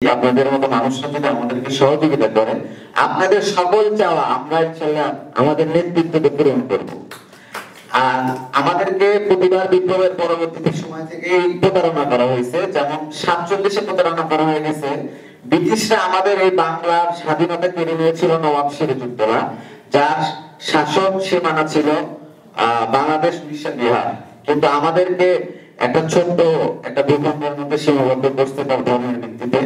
আপনাদের মতো মানুষরা যদি আমাদেরকে সহযোগিতা করে, আপনাদের সকল চাওয়া আমরা ইনশাআল্লাহ আমাদের নেতৃত্বকে পূরণ করব। আর আমাদেরকে প্রতিবার বিপ্লবের পরবর্তী সময় থেকে প্রতারণা করা হয়েছে, যেমন 47-এ প্রতারণা করা হয়ে গেছে। ব্রিটিশরা আমাদের এই বাংলার স্বাধীনতা কেড়ে নিয়েছিল নবাব সিরাজউদ্দৌলা, যার শাসন সীমানা ছিল বাংলাদেশ, উড়িষ্যা, বিহার। কিন্তু আমাদেরকে একটা ছোট্ট একটা ভূখণ্ডের মধ্যে সীমাবদ্ধ করতে তার ধর্মের ভিত্তিতে।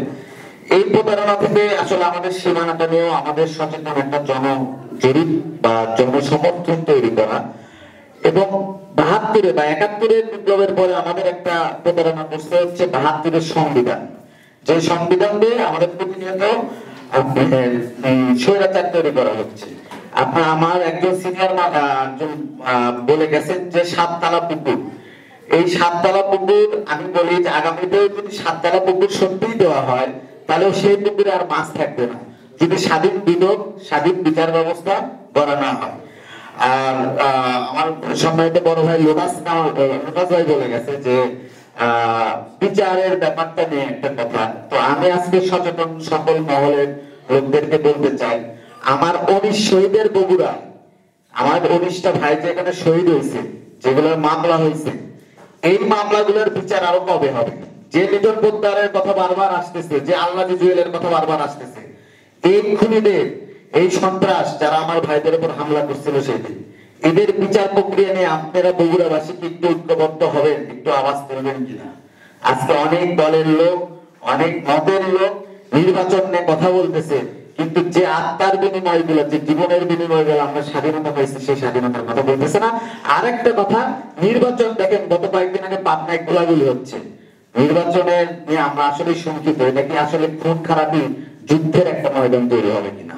এই প্রতারণা থেকে আসলে আমাদের সীমানাটা নিয়েও আমাদের সচেতন একটা জনজরিপ বা জনসমর্থন তৈরি করা। এবং 72-এ বা 71-এর বিপ্লবের পরে আমাদের একটা প্রতারণা করতে হচ্ছে 72-এর সংবিধান, যে সংবিধান দিয়ে আমাদের প্রতিনিয়ত স্বৈরাচার তৈরি করা হচ্ছে। আপনার আমার একজন সিনিয়র একজন বলে গেছেন যে 7 তালা পুকুর, এই 7 তালা পুকুর আমি বলি যে আগামীতেও যদি 7 তালা পুকুর সত্যিই দেওয়া হয়, তাহলে সেই পুকুরে আর মাছ থাকবে না, যদি স্বাধীন বিনোদ, স্বাধীন বিচার ব্যবস্থা করা না হয়। আর আমার সম্মানিত বড় ভাই লোটাস ভাই বলে গেছে যে বিচারের ব্যাপারটা নিয়ে একটা কথা। তো আমি আজকে সচেতন সকল মহলের লোকদেরকে বলতে চাই, আমার 19 শহীদের বগুড়া, আমার 19টা ভাই যে এখানে শহীদ হয়েছে, যেগুলোর মামলা হয়েছে, এই মামলাগুলোর বিচার আরো কবে হবে? যে লিটন পোদ্দারের কথা বারবার আসতেছে, যে আল্লাহজি জুয়েলের কথা বারবার আসতেছে, এই খুনিদের, এই সন্ত্রাস যারা আমার ভাইদের উপর হামলা করছিল সেদিন, এদের বিচার প্রক্রিয়া নিয়ে আপনারা বগুড়াবাসী কি একটু ঐক্যবদ্ধ হবেন, একটু আওয়াজ তুলবেন কিনা? আজকে অনেক দলের লোক, অনেক মতের লোক নির্বাচন নিয়ে কথা বলতেছে, কিন্তু যে আত্মার বিনিময় গুলো, যে জীবনের বিনিময় গুলো আমরা স্বাধীনতা পাইছি, সেই স্বাধীনতার কথা বলতেছে না। আরেকটা কথা, নির্বাচন দেখেন গত কয়েকদিন আগে পাবনায় গোলাগুলি হচ্ছে, নির্বাচনের নিয়ে আমরা আসলে শঙ্কিত, এটা কি আসলে খুন খারাপি যুদ্ধের একটা ময়দান তৈরি হবে কিনা?